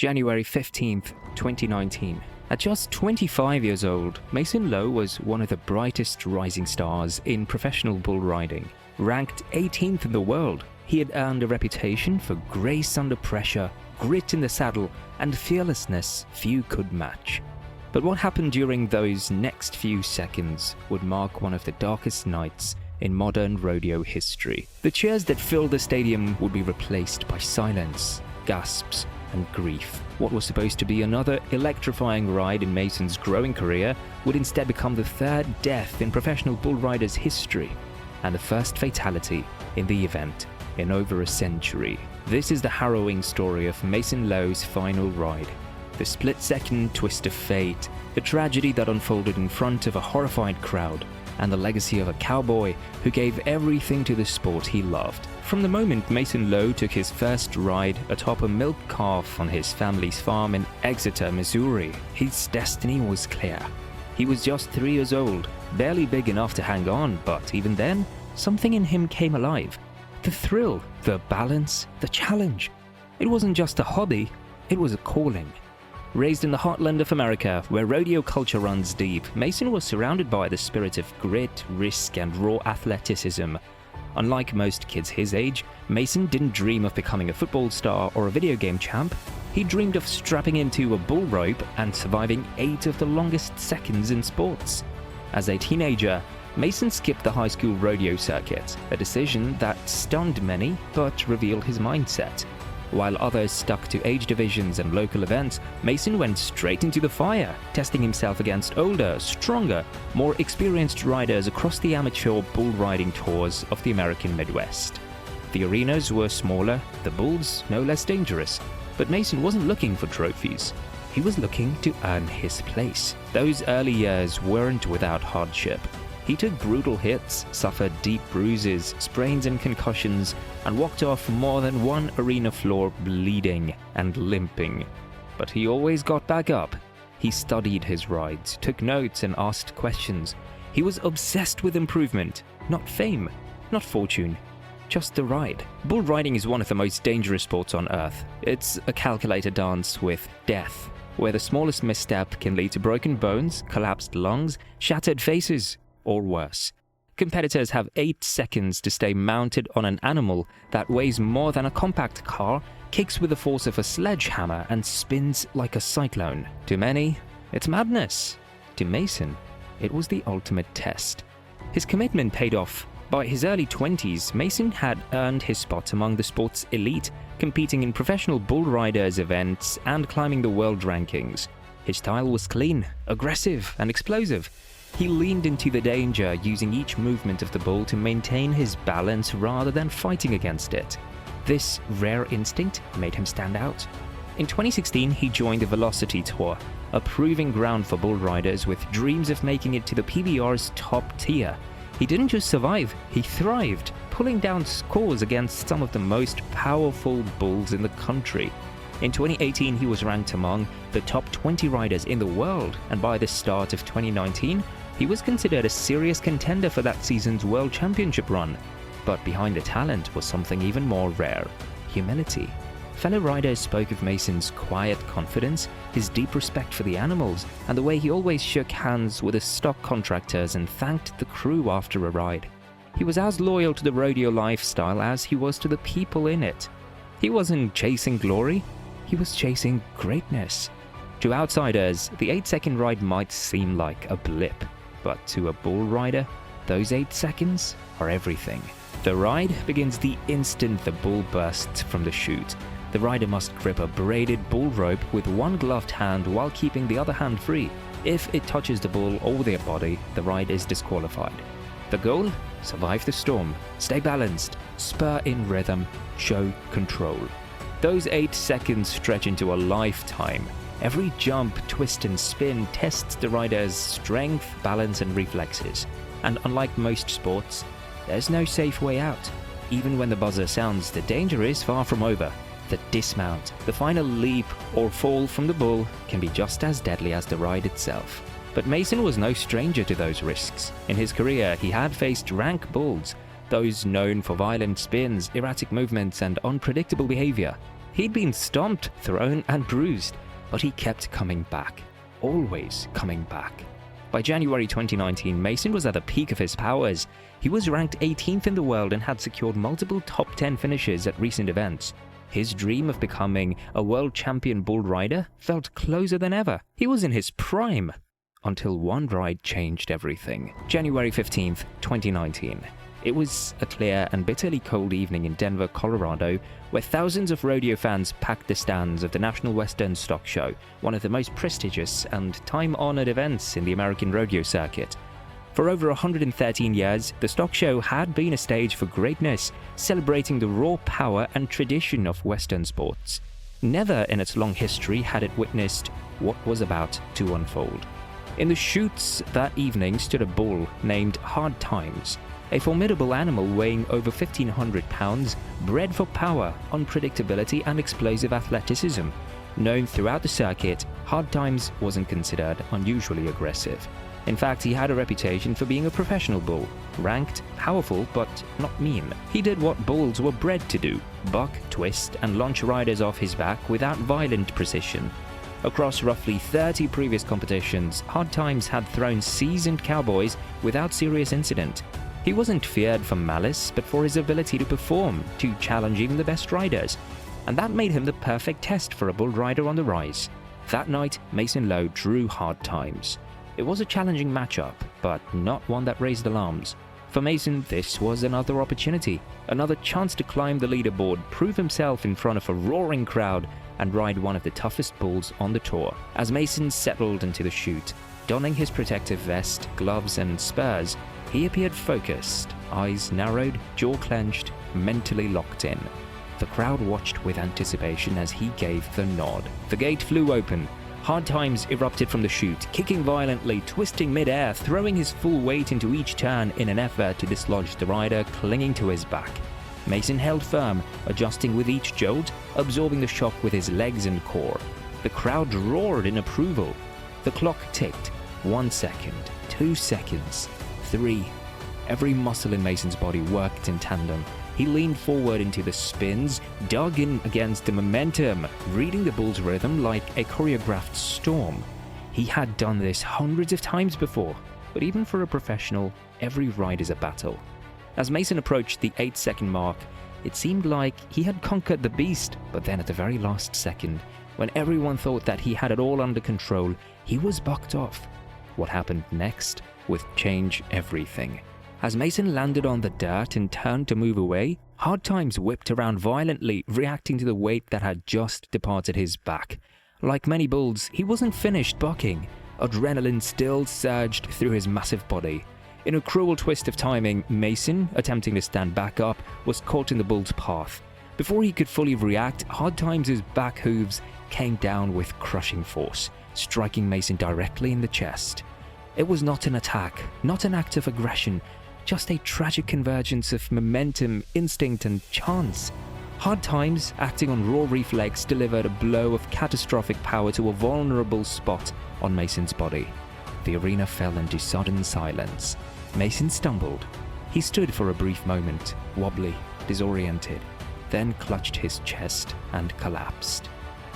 January 15th, 2019. At just 25 years old, Mason Lowe was one of the brightest rising stars in professional bull riding. Ranked 18th in the world, he had earned a reputation for grace under pressure, grit in the saddle, and fearlessness few could match. But what happened during those next few seconds would mark one of the darkest nights in modern rodeo history. The cheers that filled the stadium would be replaced by silence, gasps, and grief. What was supposed to be another electrifying ride in Mason's growing career would instead become the third death in professional bull riders' history, and the first fatality in the event in over a century. This is the harrowing story of Mason Lowe's final ride. The split-second twist of fate, the tragedy that unfolded in front of a horrified crowd, and the legacy of a cowboy who gave everything to the sport he loved. From the moment Mason Lowe took his first ride atop a milk calf on his family's farm in Exeter, Missouri, his destiny was clear. He was just 3 years old, barely big enough to hang on, but even then, something in him came alive. The thrill, the balance, the challenge. It wasn't just a hobby, it was a calling. Raised in the heartland of America, where rodeo culture runs deep, Mason was surrounded by the spirit of grit, risk, and raw athleticism. Unlike most kids his age, Mason didn't dream of becoming a football star or a video game champ. He dreamed of strapping into a bull rope and surviving 8 of the longest seconds in sports. As a teenager, Mason skipped the high school rodeo circuit, a decision that stunned many but revealed his mindset. While others stuck to age divisions and local events, Mason went straight into the fire, testing himself against older, stronger, more experienced riders across the amateur bull riding tours of the American Midwest. The arenas were smaller, the bulls no less dangerous, but Mason wasn't looking for trophies. He was looking to earn his place. Those early years weren't without hardship. He took brutal hits, suffered deep bruises, sprains and concussions, and walked off more than one arena floor bleeding and limping. But he always got back up. He studied his rides, took notes, and asked questions. He was obsessed with improvement, not fame, not fortune, just the ride. Bull riding is one of the most dangerous sports on earth. It's a calculated dance with death, where the smallest misstep can lead to broken bones, collapsed lungs, shattered faces, or worse. Competitors have 8 seconds to stay mounted on an animal that weighs more than a compact car, kicks with the force of a sledgehammer, and spins like a cyclone. To many, it's madness. To Mason, it was the ultimate test. His commitment paid off. By his early 20s, Mason had earned his spot among the sport's elite, competing in professional bull riders events and climbing the world rankings. His style was clean, aggressive, and explosive. He leaned into the danger, using each movement of the bull to maintain his balance rather than fighting against it. This rare instinct made him stand out. In 2016, he joined the Velocity Tour, a proving ground for bull riders with dreams of making it to the PBR's top tier. He didn't just survive, he thrived, pulling down scores against some of the most powerful bulls in the country. In 2018, he was ranked among the top 20 riders in the world, and by the start of 2019, he was considered a serious contender for that season's World Championship run. But behind the talent was something even more rare: humility. Fellow riders spoke of Mason's quiet confidence, his deep respect for the animals, and the way he always shook hands with the stock contractors and thanked the crew after a ride. He was as loyal to the rodeo lifestyle as he was to the people in it. He wasn't chasing glory, he was chasing greatness. To outsiders, the 8-second ride might seem like a blip, but to a bull rider, those 8 seconds are everything. The ride begins the instant the bull bursts from the chute. The rider must grip a braided bull rope with one gloved hand while keeping the other hand free. If it touches the bull or their body, the ride is disqualified. The goal? Survive the storm, stay balanced, spur in rhythm, show control. Those 8 seconds stretch into a lifetime. Every jump, twist, and spin tests the rider's strength, balance, and reflexes. And unlike most sports, there's no safe way out. Even when the buzzer sounds, the danger is far from over. The dismount, the final leap or fall from the bull can be just as deadly as the ride itself. But Mason was no stranger to those risks. In his career, he had faced rank bulls, those known for violent spins, erratic movements, and unpredictable behavior. He'd been stomped, thrown, and bruised, but he kept coming back. Always coming back. By January 2019, Mason was at the peak of his powers. He was ranked 18th in the world and had secured multiple top 10 finishes at recent events. His dream of becoming a world champion bull rider felt closer than ever. He was in his prime. Until one ride changed everything. January 15th, 2019. It was a clear and bitterly cold evening in Denver, Colorado, where thousands of rodeo fans packed the stands of the National Western Stock Show, one of the most prestigious and time-honored events in the American rodeo circuit. For over 113 years, the stock show had been a stage for greatness, celebrating the raw power and tradition of Western sports. Never in its long history had it witnessed what was about to unfold. In the chutes that evening stood a bull named Hard Times, a formidable animal weighing over 1,500 pounds, bred for power, unpredictability, and explosive athleticism. Known throughout the circuit, Hard Times wasn't considered unusually aggressive. In fact, he had a reputation for being a professional bull, ranked, powerful, but not mean. He did what bulls were bred to do: buck, twist, and launch riders off his back without violent precision. Across roughly 30 previous competitions, Hard Times had thrown seasoned cowboys without serious incident. He wasn't feared for malice, but for his ability to perform, to challenge even the best riders. And that made him the perfect test for a bull rider on the rise. That night, Mason Lowe drew Hard Times. It was a challenging matchup, but not one that raised alarms. For Mason, this was another opportunity, another chance to climb the leaderboard, prove himself in front of a roaring crowd, and ride one of the toughest bulls on the tour. As Mason settled into the chute, donning his protective vest, gloves, and spurs, he appeared focused, eyes narrowed, jaw clenched, mentally locked in. The crowd watched with anticipation as he gave the nod. The gate flew open. Hard Times erupted from the chute, kicking violently, twisting mid-air, throwing his full weight into each turn in an effort to dislodge the rider clinging to his back. Mason held firm, adjusting with each jolt, absorbing the shock with his legs and core. The crowd roared in approval. The clock ticked. 1 second, 2 seconds, 3. Every muscle in Mason's body worked in tandem. He leaned forward into the spins, dug in against the momentum, reading the bull's rhythm like a choreographed storm. He had done this hundreds of times before, but even for a professional, every ride is a battle. As Mason approached the 8-second mark, it seemed like he had conquered the beast, but then at the very last second, when everyone thought that he had it all under control, he was bucked off. What happened next would change everything. As Mason landed on the dirt and turned to move away, Hard Times whipped around violently, reacting to the weight that had just departed his back. Like many bulls, he wasn't finished bucking. Adrenaline still surged through his massive body. In a cruel twist of timing, Mason, attempting to stand back up, was caught in the bull's path. Before he could fully react, Hard Times' back hooves came down with crushing force, striking Mason directly in the chest. It was not an attack, not an act of aggression, just a tragic convergence of momentum, instinct, and chance. Hard Times, acting on raw reflex, delivered a blow of catastrophic power to a vulnerable spot on Mason's body. The arena fell into sudden silence. Mason stumbled. He stood for a brief moment, wobbly, disoriented, then clutched his chest and collapsed.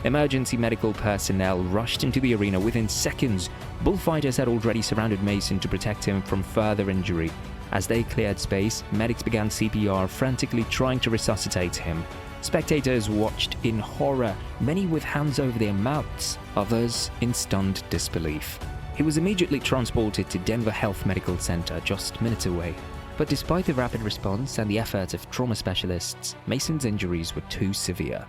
Emergency medical personnel rushed into the arena within seconds. Bullfighters had already surrounded Mason to protect him from further injury. As they cleared space, medics began CPR, frantically trying to resuscitate him. Spectators watched in horror, many with hands over their mouths, others in stunned disbelief. He was immediately transported to Denver Health Medical Center, just minutes away. But despite the rapid response and the efforts of trauma specialists, Mason's injuries were too severe.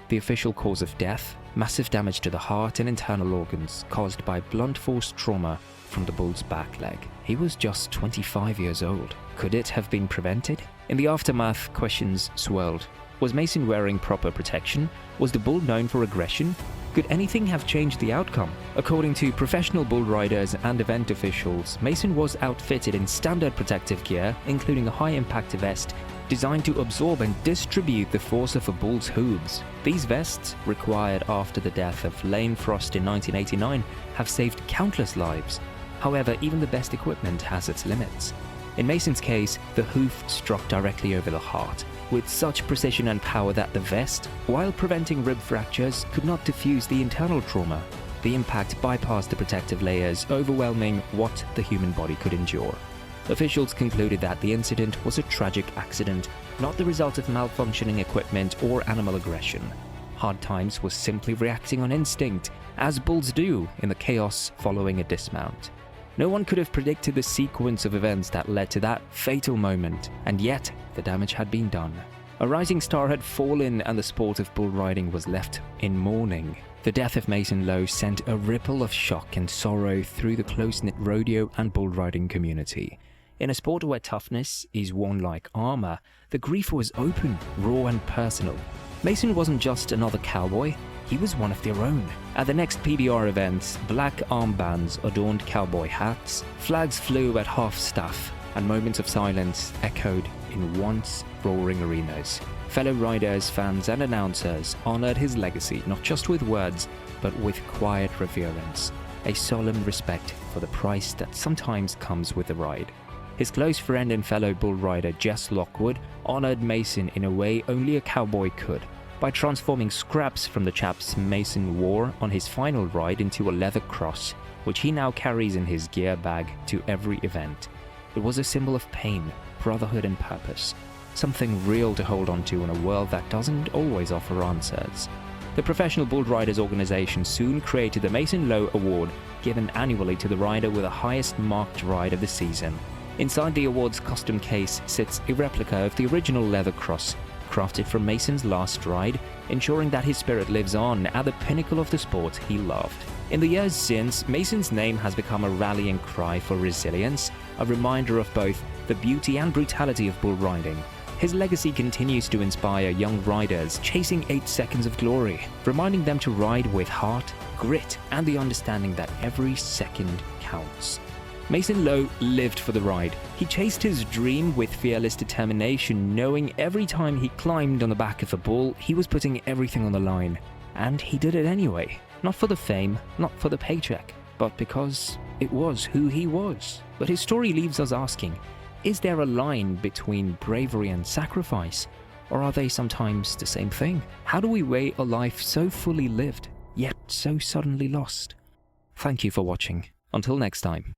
The official cause of death: massive damage to the heart and internal organs caused by blunt force trauma from the bull's back leg. He was just 25 years old. Could it have been prevented? In the aftermath, questions swirled. Was Mason wearing proper protection? Was the bull known for aggression? Could anything have changed the outcome? According to professional bull riders and event officials, Mason was outfitted in standard protective gear, including a high-impact vest designed to absorb and distribute the force of a bull's hooves. These vests, required after the death of Lane Frost in 1989, have saved countless lives. However, even the best equipment has its limits. In Mason's case, the hoof struck directly over the heart, with such precision and power that the vest, while preventing rib fractures, could not diffuse the internal trauma. The impact bypassed the protective layers, overwhelming what the human body could endure. Officials concluded that the incident was a tragic accident, not the result of malfunctioning equipment or animal aggression. Hard Times was simply reacting on instinct, as bulls do in the chaos following a dismount. No one could have predicted the sequence of events that led to that fatal moment, and yet the damage had been done. A rising star had fallen and the sport of bull riding was left in mourning. The death of Mason Lowe sent a ripple of shock and sorrow through the close-knit rodeo and bull riding community. In a sport where toughness is worn like armor, the grief was open, raw and personal. Mason wasn't just another cowboy, he was one of their own. At the next PBR events, black armbands adorned cowboy hats, flags flew at half-staff, and moments of silence echoed in once roaring arenas. Fellow riders, fans and announcers honored his legacy not just with words, but with quiet reverence, a solemn respect for the price that sometimes comes with the ride. His close friend and fellow bull rider Jess Lockwood honored Mason in a way only a cowboy could, by transforming scraps from the chaps Mason wore on his final ride into a leather cross, which he now carries in his gear bag to every event. It was a symbol of pain, brotherhood and purpose, something real to hold on to in a world that doesn't always offer answers. The Professional Bull Riders organization soon created the Mason Lowe Award, given annually to the rider with the highest marked ride of the season. Inside the award's custom case sits a replica of the original leather cross, crafted from Mason's last ride, ensuring that his spirit lives on at the pinnacle of the sport he loved. In the years since, Mason's name has become a rallying cry for resilience, a reminder of both the beauty and brutality of bull riding. His legacy continues to inspire young riders chasing 8 seconds of glory, reminding them to ride with heart, grit, and the understanding that every second counts. Mason Lowe lived for the ride. He chased his dream with fearless determination, knowing every time he climbed on the back of a bull, he was putting everything on the line. And he did it anyway. Not for the fame, not for the paycheck, but because it was who he was. But his story leaves us asking, is there a line between bravery and sacrifice? Or are they sometimes the same thing? How do we weigh a life so fully lived, yet so suddenly lost? Thank you for watching. Until next time.